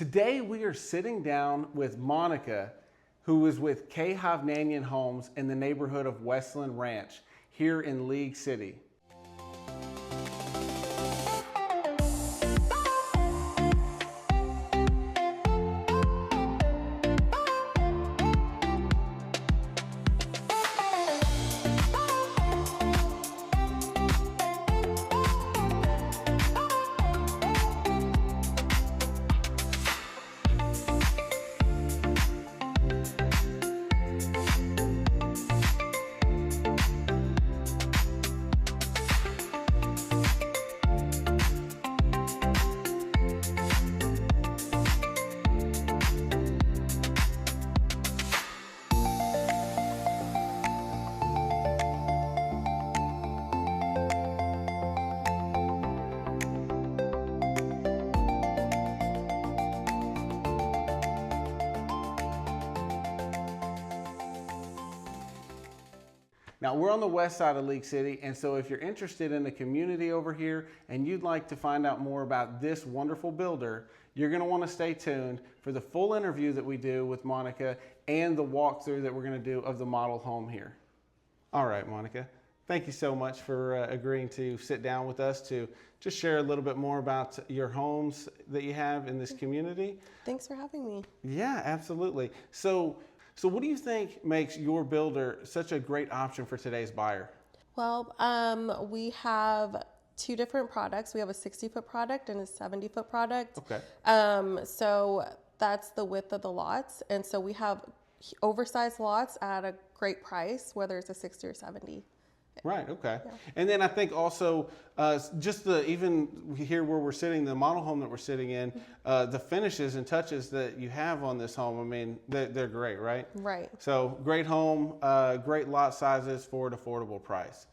Today we are sitting down with Monica, who is with Hovnanian Homes in the neighborhood of Westland Ranch here in League City. Now we're on the west side of League City, and so if you're interested in the community over here and you'd like to find out more about this wonderful builder, you're going to want to stay tuned for the full interview that we do with Monica and the walkthrough that we're going to do of the model home here. All right, Monica, thank you so much for agreeing to sit down with us to just share a little bit more about your homes that you have in this community. Thanks for having me. Yeah, absolutely. So what do you think makes your builder such a great option for today's buyer? Well, we have two different products. We have a 60-foot product and a 70-foot product. Okay. So that's the width of the lots. And so we have oversized lots at a great price, whether it's a 60 or 70. Right, okay. Yeah. And then I think also, just even here where we're sitting, the model home that we're sitting in, the finishes and touches that you have on this home, I mean, they're great, right? Right. So great home, great lot sizes for an affordable price.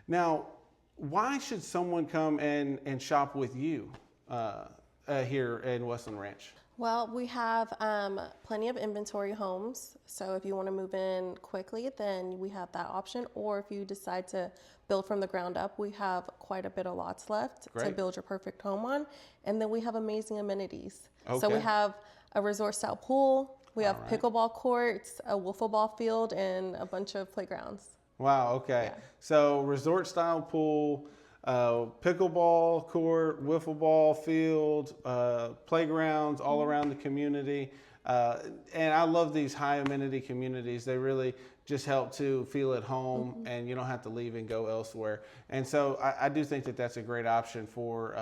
Now, why should someone come and shop with you here in Westland Ranch? Well, we have plenty of inventory homes. So if you want to move in quickly, then we have that option. Or if you decide to build from the ground up, we have quite a bit of lots left to build your perfect home on. And then we have amazing amenities. Okay. So we have a resort style pool. We have pickleball courts, a wiffleball field, and a bunch of playgrounds. Wow, okay. Yeah. So resort style pool, pickleball court, wiffle ball field, playgrounds all around the community. And I love these high amenity communities. They really just help to feel at home and you don't have to leave and go elsewhere. And so I do think that that's a great option for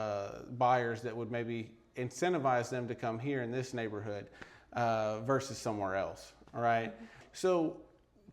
buyers that would maybe incentivize them to come here in this neighborhood versus somewhere else. All right. So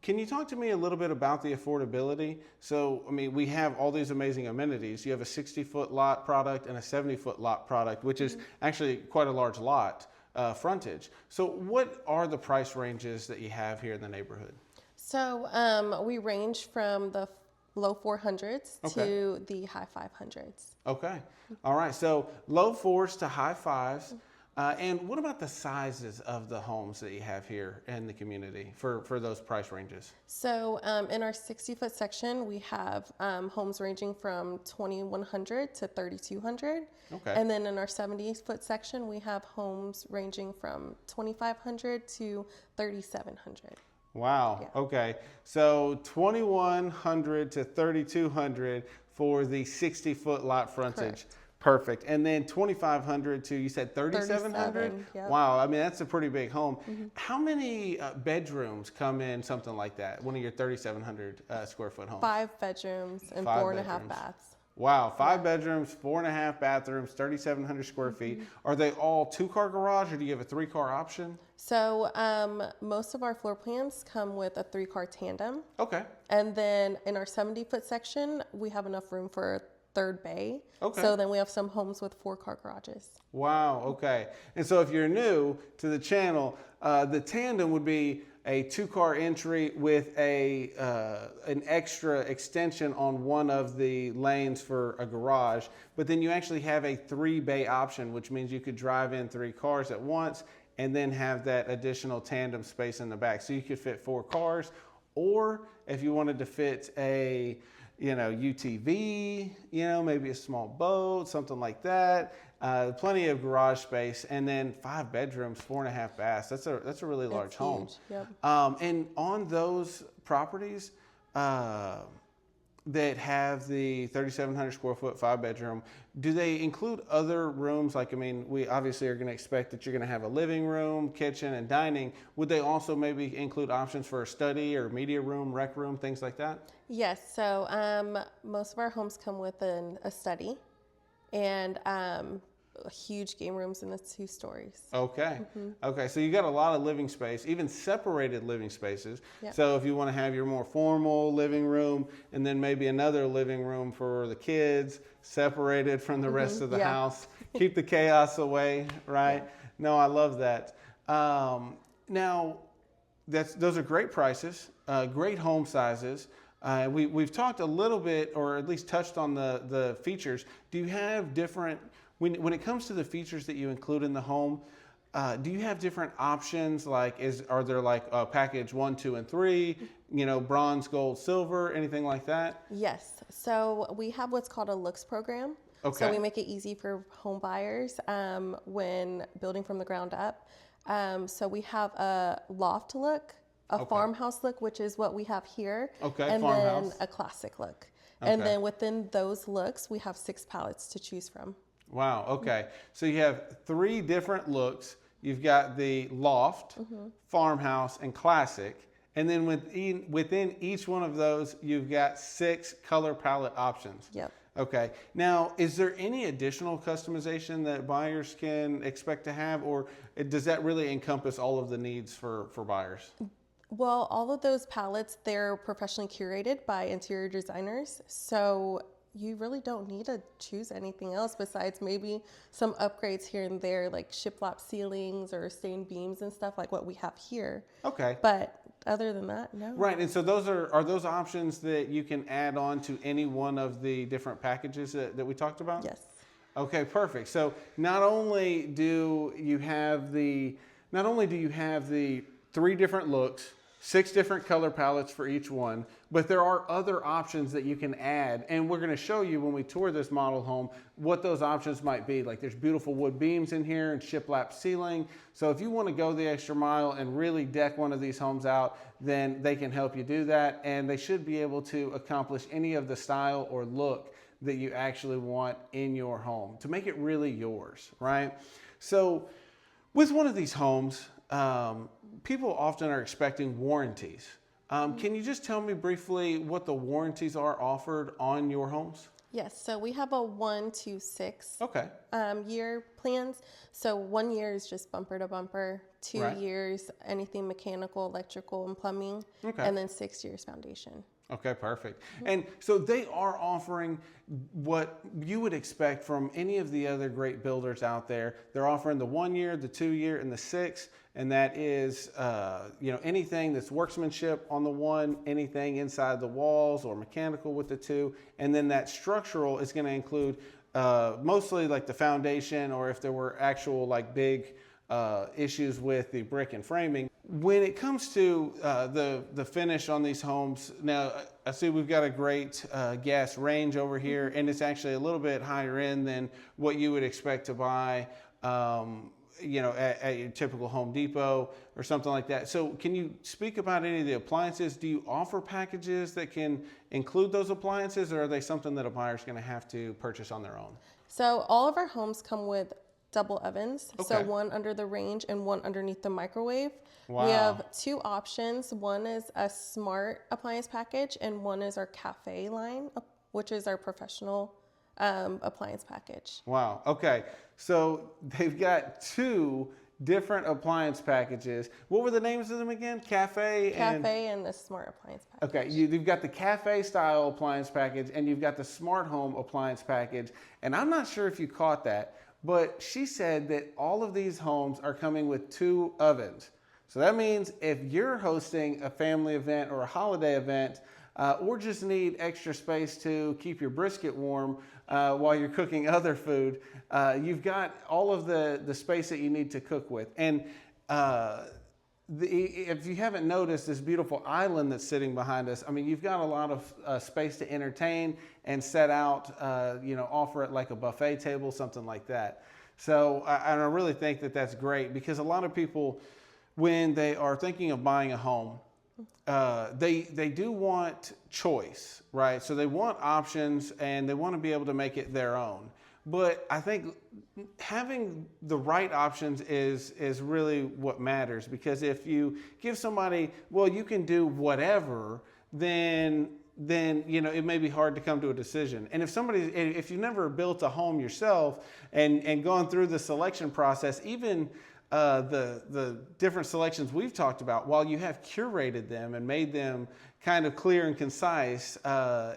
can you talk to me a little bit about the affordability? So, I mean, we have all these amazing amenities. You have a 60-foot lot product and a 70-foot lot product, which is actually quite a large lot frontage. So what are the price ranges that you have here in the neighborhood? So we range from the low 400s to the high 500s. Okay. All right. So low 4s to high 5s. And what about the sizes of the homes that you have here in the community for those price ranges? So in our 60-foot section, we have homes ranging from 2,100 to 3,200. Okay. And then in our 70-foot section, we have homes ranging from 2,500 to 3,700. Wow. Yeah. Okay. So 2,100 to 3,200 for the 60-foot lot frontage. Correct. Perfect. And then 2,500 to, you said 3,700? Yep. Wow. I mean, that's a pretty big home. How many bedrooms come in something like that, one of your 3,700 square foot homes? 5 bedrooms and 4.5 baths. Wow. 5 bedrooms, 4.5 bathrooms, 3,700 square feet. Are they all 2-car garage or do you have a 3-car option? So most of our floor plans come with a 3-car tandem. Okay. And then in our 70-foot section, we have enough room for a 3rd bay. Okay. So then we have some homes with 4-car garages. Wow, okay. And so if you're new to the channel, the tandem would be a 2-car entry with an extra extension on one of the lanes for a garage. But then you actually have a 3-bay option, which means you could drive in 3 cars at once and then have that additional tandem space in the back. So you could fit 4 cars, or if you wanted to fit a UTV, maybe a small boat, something like that, plenty of garage space, and then 5 bedrooms, 4.5 baths. That's a really large home. Yep. And on those properties that have the 3,700 square foot 5 bedroom, do they include other rooms? Like, I mean, we obviously are going to expect that you're going to have a living room, kitchen, and dining. Would they also maybe include options for a study or media room, rec room, things like that? Yes. So most of our homes come with a study and huge game rooms in the 2 stories. Okay. Okay. So you got a lot of living space, even separated living spaces. Yep. So if you want to have your more formal living room and then maybe another living room for the kids, separated from the rest of the house, keep the chaos away, right? Yeah. No, I love that. Now, those are great prices, great home sizes. We've talked a little bit, or at least touched on the features. Do you have different, when it comes to the features that you include in the home, do you have different options? Like, are there like package 1, 2, and 3, bronze, gold, silver, anything like that? Yes. So we have what's called a looks program. Okay. So we make it easy for home buyers when building from the ground up. So we have a loft look, a farmhouse look, which is what we have here. Okay, and farmhouse. then a classic look. Okay. And then within those looks, we have 6 palettes to choose from. Wow. Okay. So you have 3 different looks. You've got the loft, farmhouse, and classic. And then within each one of those, you've got 6 color palette options. Yep. Okay. Now, is there any additional customization that buyers can expect to have, or does that really encompass all of the needs for buyers? Well, all of those palettes, they're professionally curated by interior designers. So you really don't need to choose anything else besides maybe some upgrades here and there, like shiplap ceilings or stained beams and stuff like what we have here. Okay. But other than that, no. Right. And so those are those options that you can add on to any one of the different packages that we talked about? Yes. Okay, perfect. So not only do you have the 3 different looks, 6 different color palettes for each one, but there are other options that you can add. And we're going to show you when we tour this model home what those options might be. Like, there's beautiful wood beams in here and shiplap ceiling. So if you want to go the extra mile and really deck one of these homes out, then they can help you do that. And they should be able to accomplish any of the style or look that you actually want in your home to make it really yours, right? So with one of these homes, people often are expecting warranties. Can you just tell me briefly what the warranties are offered on your homes? Yes, so we have a 1 to 6 Okay. year plans. So 1 year is just bumper to bumper, 2 Right. years, anything mechanical, electrical, and plumbing, Okay. and then 6 years foundation. Okay, perfect. And so they are offering what you would expect from any of the other great builders out there. They're offering the 1 year, the 2 year, and the 6. And that is, anything that's workmanship on the 1, anything inside the walls or mechanical with the 2. And then that structural is going to include mostly like the foundation, or if there were actual like big issues with the brick and framing. When it comes to the finish on these homes, now I see we've got a great gas range over here, and it's actually a little bit higher end than what you would expect to buy at your typical Home Depot or something like that. So can you speak about any of the appliances? Do you offer packages that can include those appliances, or are they something that a buyer's going to have to purchase on their own? So all of our homes come with double ovens. So Okay. 1 under the range and 1 underneath the microwave. Wow. We have 2 options. One is a smart appliance package, and one is our cafe line, which is our professional appliance package. Wow. Okay. So they've got 2 different appliance packages. What were the names of them again? Cafe And the smart appliance package. Okay, you've got the cafe style appliance package, and you've got the smart home appliance package. And I'm not sure if you caught that, but she said that all of these homes are coming with 2 ovens. So that means if you're hosting a family event or a holiday event, or just need extra space to keep your brisket warm while you're cooking other food, you've got all of the space that you need to cook with. And if you haven't noticed this beautiful island that's sitting behind us, I mean, you've got a lot of space to entertain and set out, offer it like a buffet table, something like that. So I really think that that's great, because a lot of people, when they are thinking of buying a home, they do want choice, right? So they want options and they want to be able to make it their own. But I think having the right options is really what matters, because if you give somebody, well, you can do whatever, then it may be hard to come to a decision. And if you've never built a home yourself and gone through the selection process, even the different selections we've talked about, while you have curated them and made them kind of clear and concise,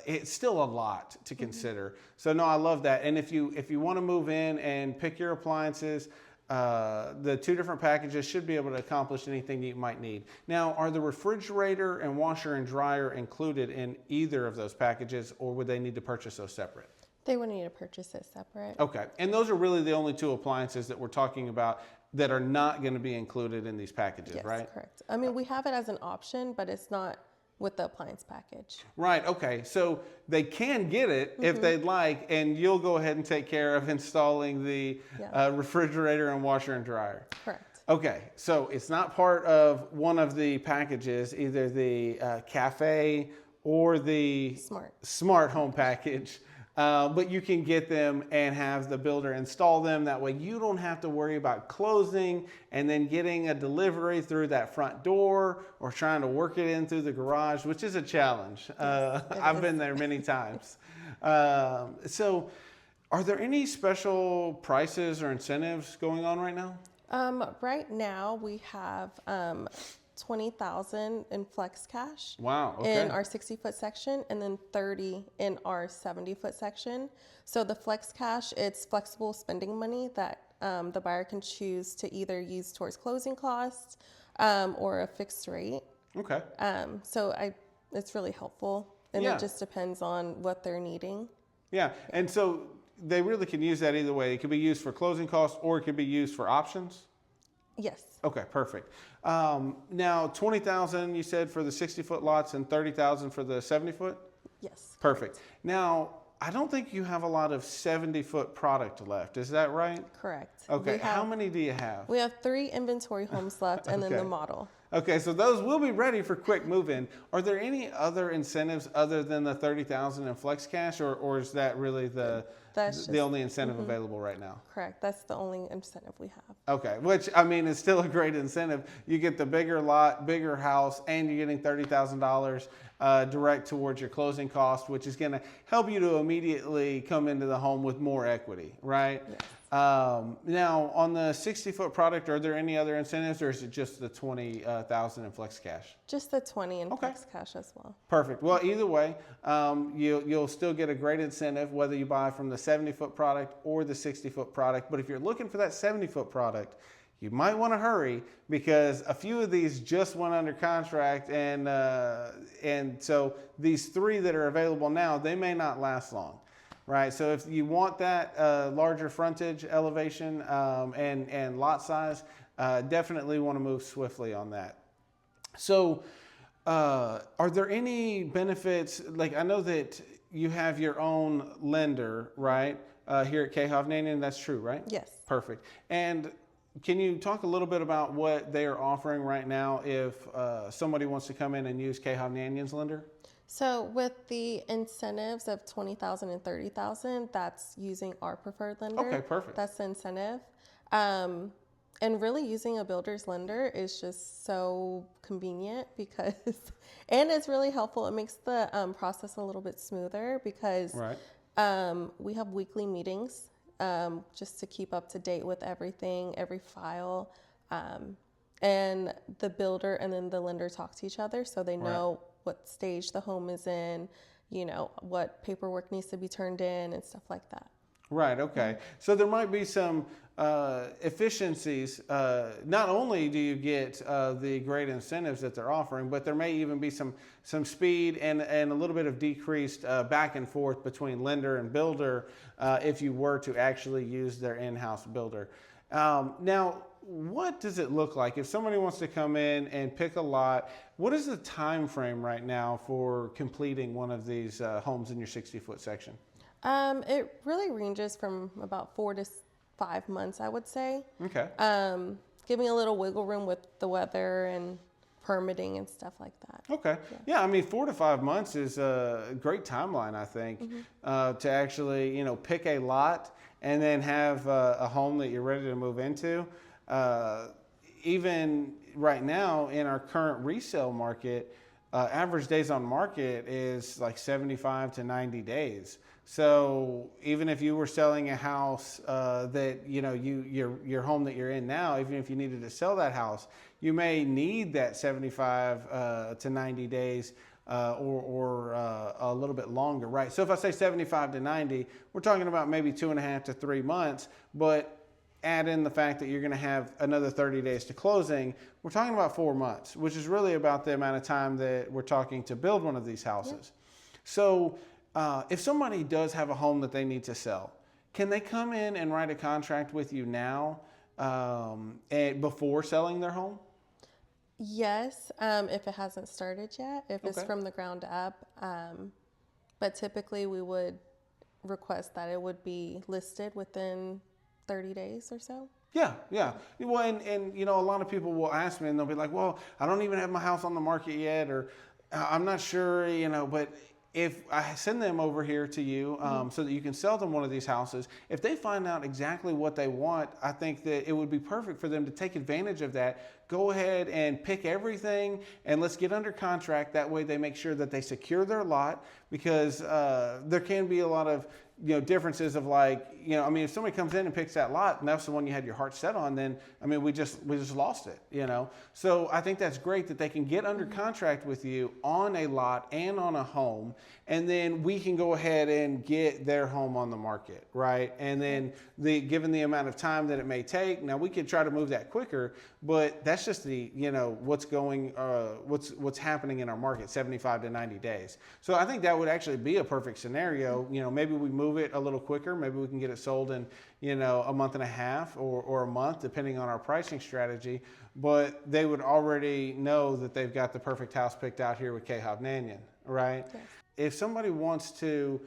it's still a lot to consider. So no, I love that. And if you want to move in and pick your appliances, the two different packages should be able to accomplish anything that you might need. Now, are the refrigerator and washer and dryer included in either of those packages, or would they need to purchase those separate? They would need to purchase it separate. Okay, and those are really the only two appliances that we're talking about that are not going to be included in these packages, Yes, right? correct. I mean, we have it as an option, but it's not with the appliance package. Right, okay. So they can get it if they'd like, and you'll go ahead and take care of installing the refrigerator and washer and dryer. Correct. Okay, so it's not part of one of the packages, either the cafe or the smart home package. But you can get them and have the builder install them. That way you don't have to worry about closing and then getting a delivery through that front door or trying to work it in through the garage, which is a challenge. I've been there many times. So are there any special prices or incentives going on right now? Right now we have $20,000 in flex cash. Wow. Okay. In our 60-foot section, and then 30 in our 70-foot section. So the flex cash, it's flexible spending money that the buyer can choose to either use towards closing costs or a fixed rate. Okay. It's really helpful, and it just depends on what they're needing. Yeah. And so they really can use that either way. It could be used for closing costs, or it could be used for options. Yes. Okay, perfect. Now, $20,000 you said for the 60-foot lots and $30,000 for the 70-foot? Yes. Perfect. Now, I don't think you have a lot of 70-foot product left. Is that right? Correct. Okay. How many do you have? We have 3 inventory homes left, and then the model. Okay, so those will be ready for quick move-in. Are there any other incentives other than the $30,000 in flex cash, or is that really the only incentive available right now? Correct. That's the only incentive we have. Okay, which, I mean, is still a great incentive. You get the bigger lot, bigger house, and you're getting $30,000 direct towards your closing cost, which is going to help you to immediately come into the home with more equity, right? Yes. Now, on the 60-foot product, are there any other incentives, or is it just the $20,000 in flex cash? Just the 20 in flex cash as well. Perfect. Well, either way, you'll still get a great incentive whether you buy from the 70-foot product or the 60-foot product. But if you're looking for that 70-foot product, you might want to hurry, because a few of these just went under contract, and so these 3 that are available now, they may not last long. Right, so if you want that larger frontage elevation and lot size, definitely want to move swiftly on that. So are there any benefits, like I know that you have your own lender, right, here at Hovnanian, that's true, right? Yes. Perfect. And can you talk a little bit about what they are offering right now if somebody wants to come in and use Hovnanian's lender? So with the incentives of $20,000 and $30,000, that's using our preferred lender. Okay, perfect. That's the incentive. And really using a builder's lender is just so convenient because, and it's really helpful. It makes the process a little bit smoother because we have weekly meetings just to keep up to date with everything, every file. And the builder and then the lender talk to each other so they know what stage the home is in, what paperwork needs to be turned in and stuff like that. Right, okay. So there might be some efficiencies. Not only do you get the great incentives that they're offering, but there may even be some speed and a little bit of decreased back and forth between lender and builder if you were to actually use their in-house builder. Now, what does it look like if somebody wants to come in and pick a lot? What is the time frame right now for completing one of these homes in your 60-foot section? It really ranges from about 4 to 5 months, I would say. Okay. Giving a little wiggle room with the weather and permitting and stuff like that. Okay. Yeah, I mean, 4 to 5 months is a great timeline, I think, to actually, pick a lot and then have a home that you're ready to move into. Even right now in our current resale market, average days on market is like 75 to 90 days. So even if you were selling a house that your home that you're in now, even if you needed to sell that house, you may need that 75 to 90 days or a little bit longer, right? So if I say 75 to 90, we're talking about maybe 2.5 to 3 months, but add in the fact that you're going to have another 30 days to closing, we're talking about 4 months, which is really about the amount of time that we're talking to build one of these houses. So if somebody does have a home that they need to sell, can they come in and write a contract with you now before selling their home? Yes, if it hasn't started yet, if it's from the ground up. But typically we would request that it would be listed within 30 days or so. Yeah. Well, and a lot of people will ask me and they'll be like, well, I don't even have my house on the market yet, or I'm not sure, but if I send them over here to you so that you can sell them one of these houses, if they find out exactly what they want, I think that it would be perfect for them to take advantage of that. Go ahead and pick everything and let's get under contract. That way they make sure that they secure their lot, because there can be a lot of differences of if somebody comes in and picks that lot and that's the one you had your heart set on, then we just lost it, So I think that's great that they can get under contract with you on a lot and on a home, and then we can go ahead and get their home on the market, right? And then given the amount of time that it may take, now we could try to move that quicker, but that's just the what's happening in our market, 75 to 90 days. So I think that would actually be a perfect scenario. Maybe we move it a little quicker. Maybe we can get it sold in, a month and a half or a month, depending on our pricing strategy. But they would already know that they've got the perfect house picked out here with Hovnanian, right? Yes. If somebody wants to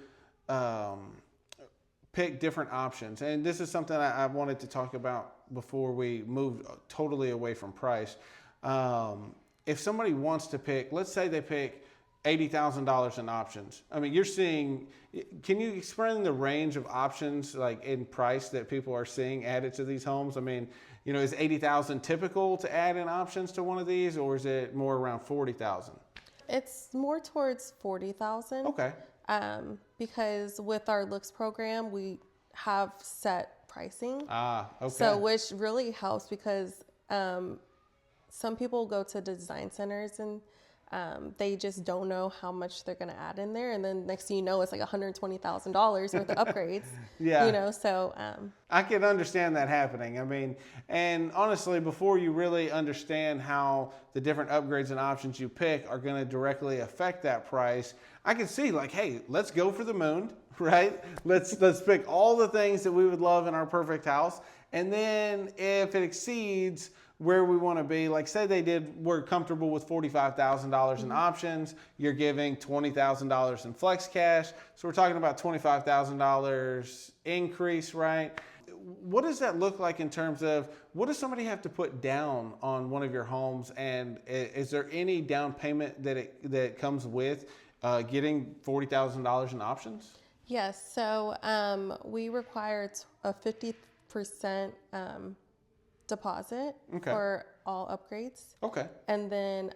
pick different options, and this is something I wanted to talk about before we moved totally away from price. If somebody wants to pick, let's say they pick $80,000 in options. You're seeing, can you explain the range of options like in price that people are seeing added to these homes? Is $80,000 typical to add in options to one of these, or is it more around $40,000? It's more towards $40,000. Okay. Because with our looks program, we have set pricing. Okay. So which really helps, because some people go to design centers and they just don't know how much they're going to add in there, and then next thing you know, it's like $120,000 worth of upgrades. Yeah. So I can understand that happening. And honestly, before you really understand how the different upgrades and options you pick are going to directly affect that price, I can see hey, let's go for the moon, right? Let's pick all the things that we would love in our perfect house, and then if it exceeds where we want to be, like say we're comfortable with $45,000 in options, you're giving $20,000 in flex cash, so we're talking about $25,000 increase, right? What does that look like in terms of what does somebody have to put down on one of your homes, and is there any down payment that comes with getting $40,000 in options? Yes, so we require a 50% deposit for all upgrades. Okay. And then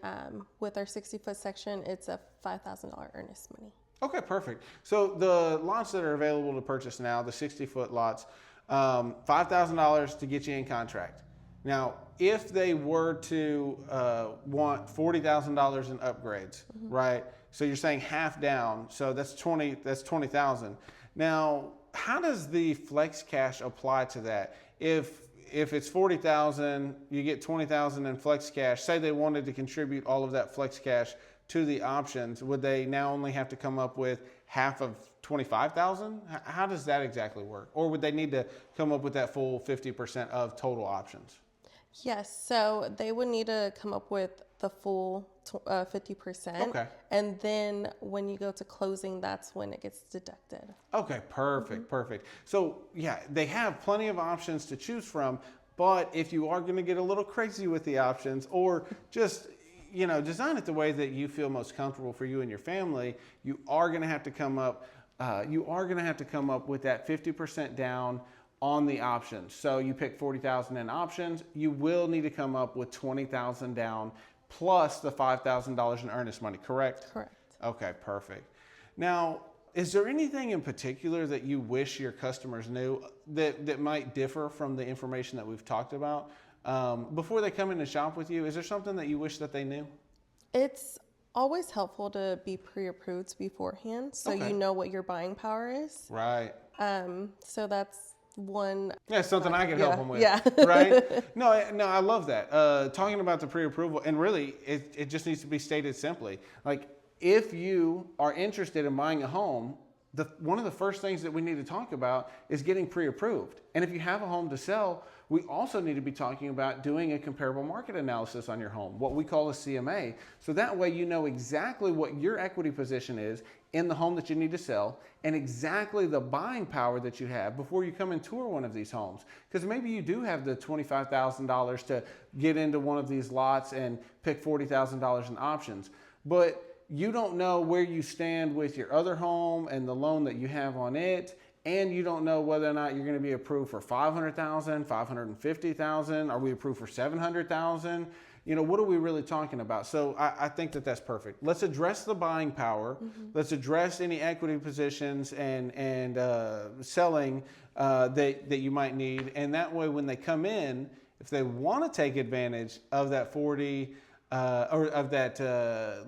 with our 60-foot section, it's a $5,000 earnest money. Okay, perfect. So the lots that are available to purchase now, the 60-foot lots, $5,000 to get you in contract. Now, if they were to want $40,000 in upgrades, right? So you're saying half down, so that's $20,000. Now, how does the flex cash apply to that? If it's $40,000, you get $20,000 in flex cash. Say they wanted to contribute all of that flex cash to the options, would they now only have to come up with half of $25,000? How does that exactly work? Or would they need to come up with that full 50% of total options? Yes, so they would need to come up with the full 50%. Okay. And then when you go to closing, that's when it gets deducted. Okay, perfect, perfect. So yeah, they have plenty of options to choose from, but if you are going to get a little crazy with the options, or just design it the way that you feel most comfortable for you and your family, you are going to have to come up. You are going to have to come up with that 50% down on the options. So you pick 40,000 in options. You will need to come up with 20,000 down plus the $5,000 in earnest money. Correct? Correct. Okay, perfect. Now, is there anything in particular that you wish your customers knew that might differ from the information that we've talked about before they come in and shop with you? Is there something that you wish that they knew? It's always helpful to be pre-approved beforehand so Okay. you know what your buying power is. Right. So that's one. Yeah, something I can help them with. Yeah. Right? No, I love that. Talking about the pre-approval, and really, it just needs to be stated simply. Like, if you are interested in buying a home, one of the first things that we need to talk about is getting pre-approved. And if you have a home to sell, we also need to be talking about doing a comparable market analysis on your home, what we call a CMA. So that way you know exactly what your equity position is in the home that you need to sell and exactly the buying power that you have before you come and tour one of these homes. Because maybe you do have the $25,000 to get into one of these lots and pick $40,000 in options. But you don't know where you stand with your other home and the loan that you have on it, and you don't know whether or not you're going to be approved for $500,000, $550,000. Are we approved for $700,000? What are we really talking about? So I think that that's perfect. Let's address the buying power. Mm-hmm. Let's address any equity positions and selling that you might need, and that way when they come in, if they want to take advantage of that 40. Or of that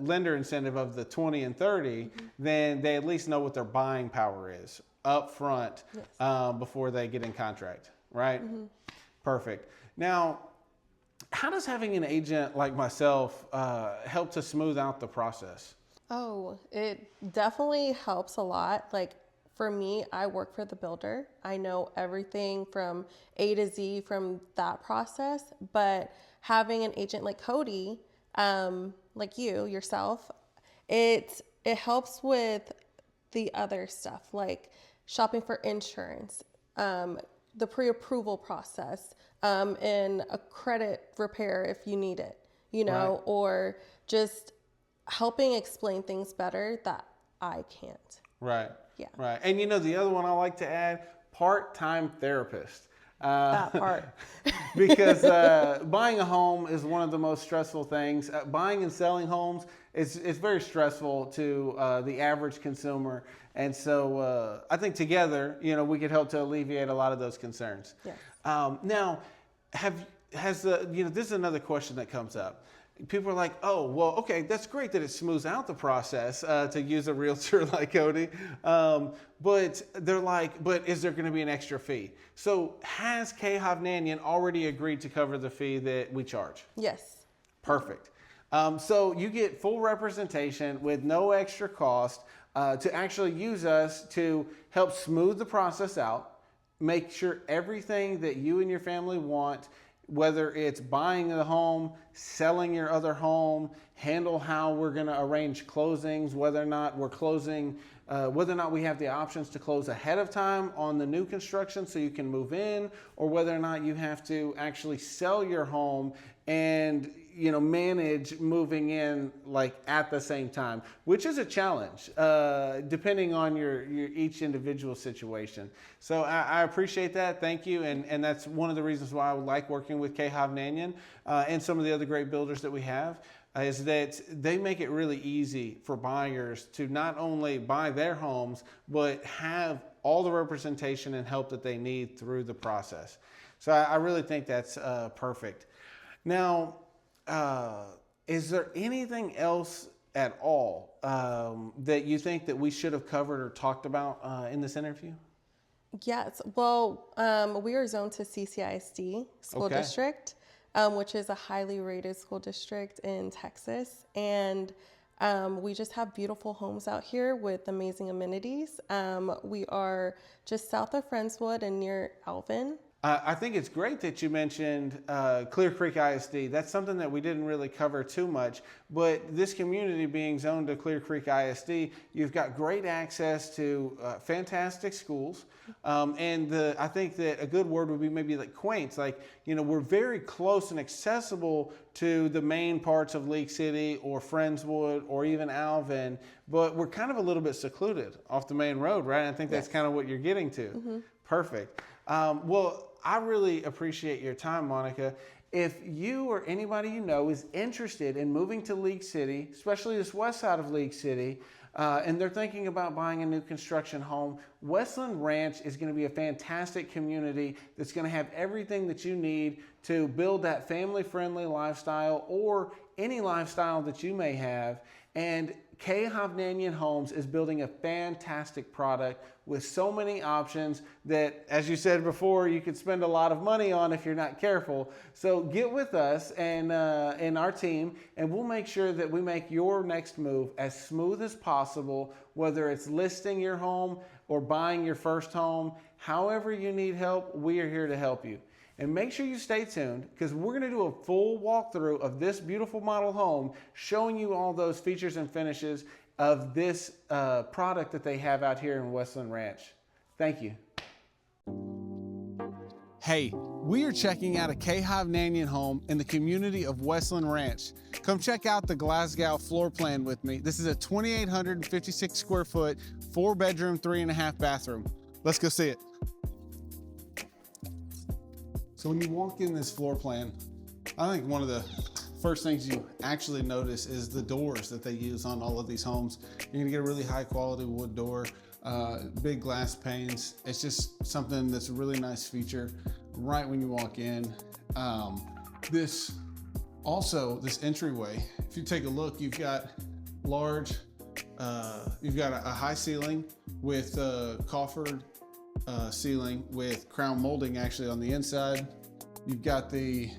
lender incentive of the 20 and 30, mm-hmm. then they at least know what their buying power is up front. Yes. Before they get in contract, right? Mm-hmm. Perfect. Now, how does having an agent like myself help to smooth out the process? Oh, it definitely helps a lot. Like, for me, I work for the builder. I know everything from A to Z from that process, but having an agent like Cody, like yourself, it helps with the other stuff like shopping for insurance, the pre-approval process, and a credit repair if you need it, Right. or just helping explain things better that I can't. Right. Yeah. Right. And the other one I like to add, part-time therapist. That part. Because buying a home is one of the most stressful things. Buying and selling homes is very stressful to the average consumer. And so I think together, we could help to alleviate a lot of those concerns. Yes. Now, this is another question that comes up. People are like, oh, well, okay, that's great that it smooths out the process to use a realtor like Cody. But they're like, but is there going to be an extra fee? So has Hovnanian already agreed to cover the fee that we charge? Yes. Perfect. So you get full representation with no extra cost to actually use us to help smooth the process out, make sure everything that you and your family want, whether it's buying the home, selling your other home, handle how we're going to arrange closings, whether or not we're closing, whether or not we have the options to close ahead of time on the new construction so you can move in, or whether or not you have to actually sell your home and manage moving in like at the same time, which is a challenge depending on your each individual situation. So I appreciate that. Thank you. And that's one of the reasons why I would like working with Hovnanian and some of the other great builders that we have, is that they make it really easy for buyers to not only buy their homes, but have all the representation and help that they need through the process. So I really think that's perfect. Now, is there anything else at all that you think that we should have covered or talked about in this interview? Yes. Well, we are zoned to CCISD school Okay. district, which is a highly rated school district in Texas. And we just have beautiful homes out here with amazing amenities. We are just south of Friendswood and near Alvin. I think it's great that you mentioned Clear Creek ISD. That's something that we didn't really cover too much, but this community being zoned to Clear Creek ISD, you've got great access to fantastic schools. And I think that a good word would be maybe like quaint, like, you know, we're very close and accessible to the main parts of League City or Friendswood or even Alvin, but we're kind of a little bit secluded off the main road, right? I think that's kind of what you're getting to. Mm-hmm. Perfect. Well, I really appreciate your time, Monica. If you or anybody you know is interested in moving to League City, especially this west side of League City, and they're thinking about buying a new construction home, Westland Ranch is going to be a fantastic community that's going to have everything that you need to build that family-friendly lifestyle or any lifestyle that you may have. And Hovnanian Homes is building a fantastic product with so many options that, as you said before, you could spend a lot of money on if you're not careful. So get with us and our team, and we'll make sure that we make your next move as smooth as possible, whether it's listing your home or buying your first home. However you need help, we are here to help you. And make sure you stay tuned, because we're going to do a full walkthrough of this beautiful model home, showing you all those features and finishes of this product that they have out here in Westland Ranch. Thank you. Hey, we are checking out a Hovnanian home in the community of Westland Ranch. Come check out the Glasgow floor plan with me. This is a 2,856 square foot, 4-bedroom, 3.5 bathroom. Let's go see it. So when you walk in this floor plan, I think one of the first things you actually notice is the doors that they use on all of these homes. You're gonna get a really high quality wood door, big glass panes. It's just something that's a really nice feature right when you walk in. This entryway, if you take a look, you've got you've got a high ceiling with coffered ceiling with crown molding actually on the inside. You've got the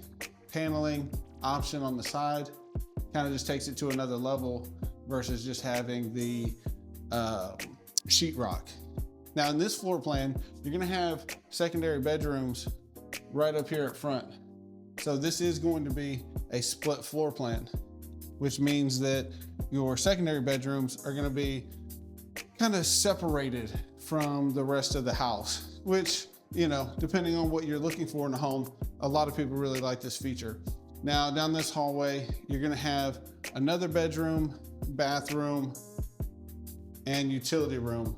paneling option on the side, kind of just takes it to another level versus just having the sheetrock. Now in this floor plan, you're gonna have secondary bedrooms right up here at front. So this is going to be a split floor plan, which means that your secondary bedrooms are gonna be kind of separated from the rest of the house, which, you know, depending on what you're looking for in a home, a lot of people really like this feature. Now down this hallway, you're gonna have another bedroom, bathroom, and utility room.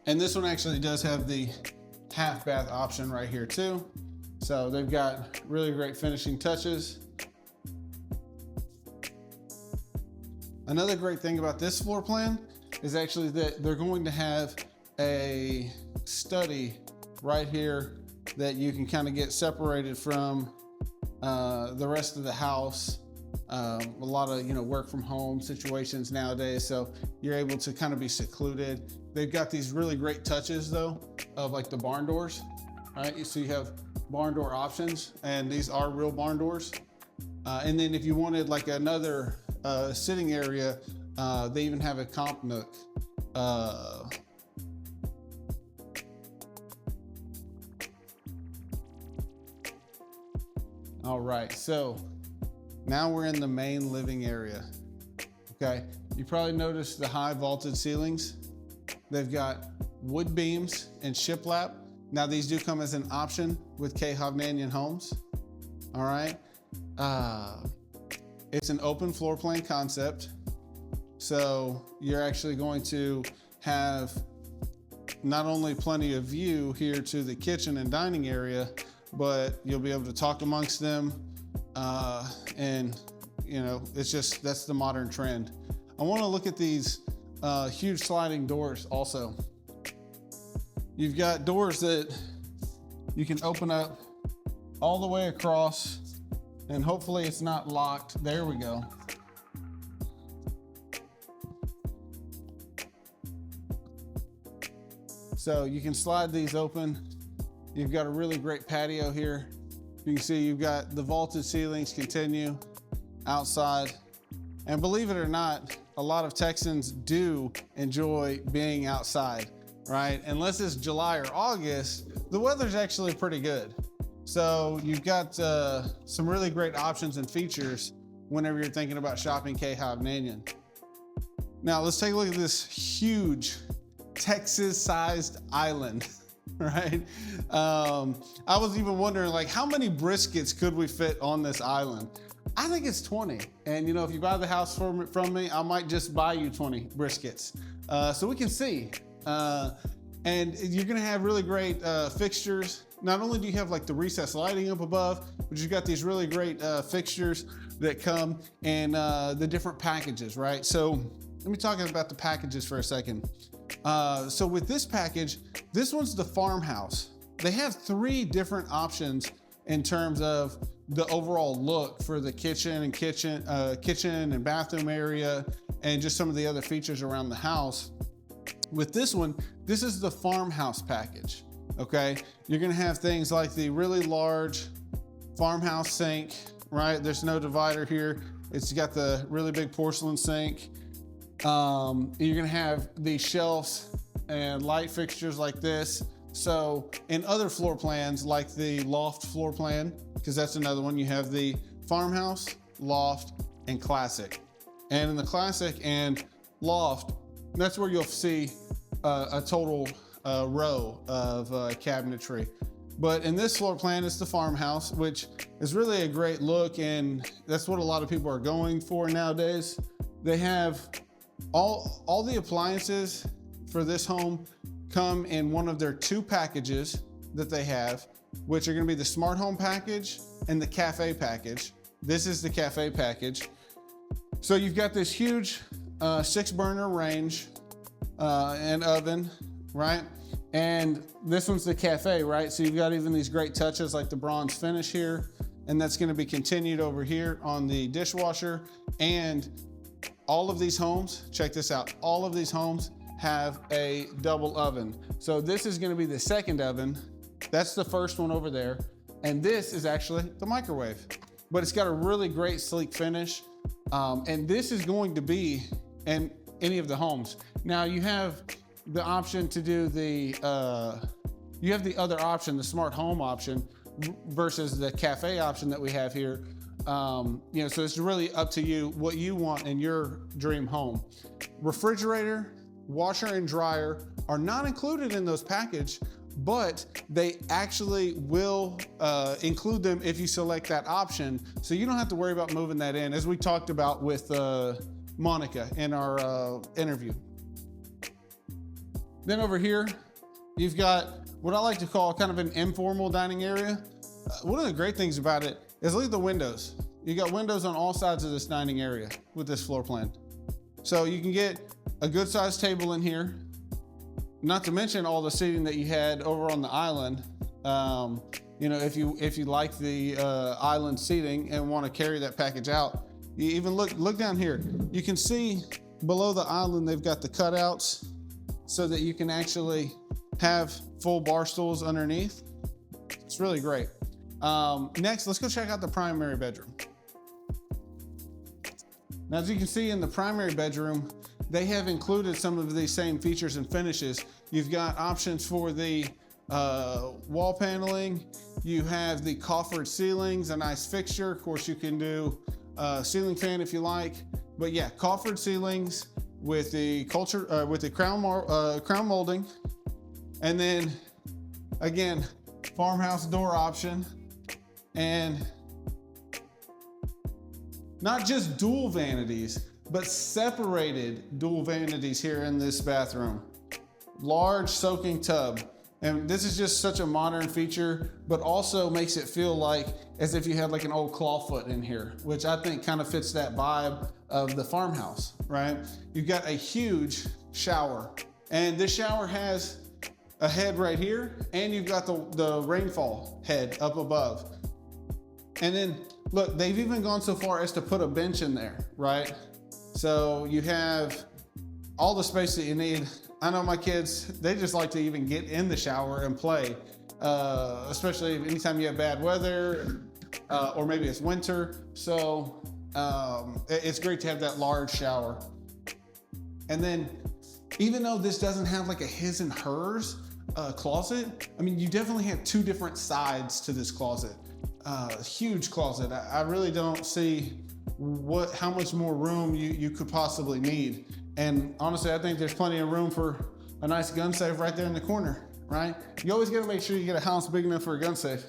And this one actually does have the half bath option right here too. So they've got really great finishing touches. Another great thing about this floor plan is actually that they're going to have a study right here that you can kind of get separated from the rest of the house. A lot of, you know, work from home situations nowadays, so you're able to kind of be secluded. They've got these really great touches though of like the barn doors, right? So you have barn door options, and these are real barn doors. And then if you wanted like another sitting area, they even have a comp nook. All right, so now we're in the main living area. Okay, you probably noticed the high vaulted ceilings. They've got wood beams and shiplap. Now these do come as an option with Hovnanian Homes. All right, it's an open floor plan concept. So you're actually going to have not only plenty of view here to the kitchen and dining area, but you'll be able to talk amongst them. And you know, that's the modern trend. I want to look at these huge sliding doors also. You've got doors that you can open up all the way across, and hopefully it's not locked. There we go. So you can slide these open. You've got a really great patio here. You can see you've got the vaulted ceilings continue outside. And believe it or not, a lot of Texans do enjoy being outside. right? Unless it's July or August, the weather's actually pretty good. So you've got some really great options and features whenever you're thinking about shopping K Hovnanian. Now let's take a look at this huge Texas-sized island, right? I was even wondering, like, how many briskets could we fit on this island? I think it's 20. And you know, if you buy the house from me, I might just buy you 20 briskets. So we can see. And you're gonna have really great fixtures. Not only do you have like the recessed lighting up above, but you've got these really great fixtures that come in the different packages, right? So let me talk about the packages for a second. So with this package, this one's the farmhouse. They have 3 different options in terms of the overall look for the kitchen and bathroom area, and just some of the other features around the house. With this one, this is the farmhouse package, okay? You're gonna have things like the really large farmhouse sink, right? There's no divider here. It's got the really big porcelain sink. You're gonna have the shelves and light fixtures like this. So in other floor plans, like the loft floor plan, because that's another one, you have the farmhouse, loft, and classic. And in the classic and loft, that's where you'll see a total row of cabinetry. But in this floor plan, it's the farmhouse, which is really a great look, and that's what a lot of people are going for nowadays. They have all the appliances for this home come in one of their 2 packages that they have, which are gonna be the smart home package and the cafe package. This is the cafe package. So you've got this huge 6-burner range and oven, right? And this one's the cafe, right? So you've got even these great touches like the bronze finish here, and that's gonna be continued over here on the dishwasher. And all of these homes, check this out, all of these homes have a double oven. So this is gonna be the second oven. That's the first one over there. And this is actually the microwave. But it's got a really great sleek finish. And this is going to be in any of the homes. Now you have the option to do the, you have the other option, the smart home option, versus the cafe option that we have here. You know, so it's really up to you what you want in your dream home. Refrigerator, washer, and dryer are not included in those package, but they actually will include them if you select that option. So you don't have to worry about moving that in, as we talked about with Monica in our interview. Then over here, you've got what I like to call kind of an informal dining area. One of the great things about it is look at the windows. You got windows on all sides of this dining area with this floor plan. So you can get a good sized table in here, not to mention all the seating that you had over on the island. You know, if you like the island seating and want to carry that package out, you even look down here. You can see below the island, they've got the cutouts so that you can actually have full bar stools underneath. It's really great. Next, let's go check out the primary bedroom. Now, as you can see in the primary bedroom, they have included some of these same features and finishes. You've got options for the wall paneling. You have the coffered ceilings, a nice fixture. Of course, you can do a ceiling fan if you like. But yeah, coffered ceilings with the crown molding. And then again, farmhouse door option. And not just dual vanities, but separated dual vanities here in this bathroom. Large soaking tub. And this is just such a modern feature, but also makes it feel like as if you had like an old clawfoot in here, which I think kind of fits that vibe of the farmhouse, right? You've got a huge shower, and this shower has a head right here, and you've got the rainfall head up above. And then look, they've even gone so far as to put a bench in there, right? So you have all the space that you need. I know my kids, they just like to even get in the shower and play, especially anytime you have bad weather or maybe it's winter. So it's great to have that large shower. And then even though this doesn't have like a his and hers closet, I mean, you definitely have two different sides to this closet. Huge closet. I really don't see how much more room you could possibly need. And honestly, I think there's plenty of room for a nice gun safe right there in the corner, right? You always gotta make sure you get a house big enough for a gun safe.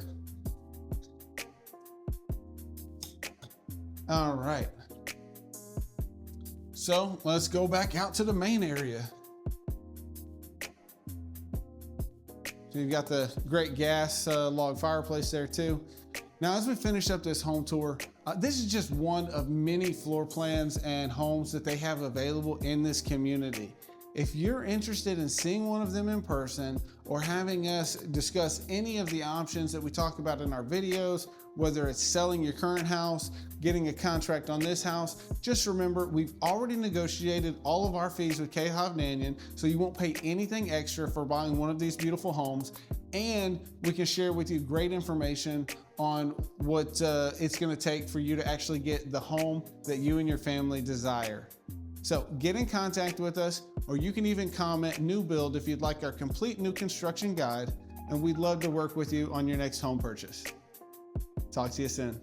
All right. So let's go back out to the main area. So you've got the great gas log fireplace there too. Now, as we finish up this home tour, this is just one of many floor plans and homes that they have available in this community. If you're interested in seeing one of them in person or having us discuss any of the options that we talk about in our videos, whether it's selling your current house, getting a contract on this house, just remember we've already negotiated all of our fees with Hovnanian, so you won't pay anything extra for buying one of these beautiful homes, and we can share with you great information on what it's gonna take for you to actually get the home that you and your family desire. So get in contact with us, or you can even comment new build if you'd like our complete new construction guide, and we'd love to work with you on your next home purchase. Talk to you soon.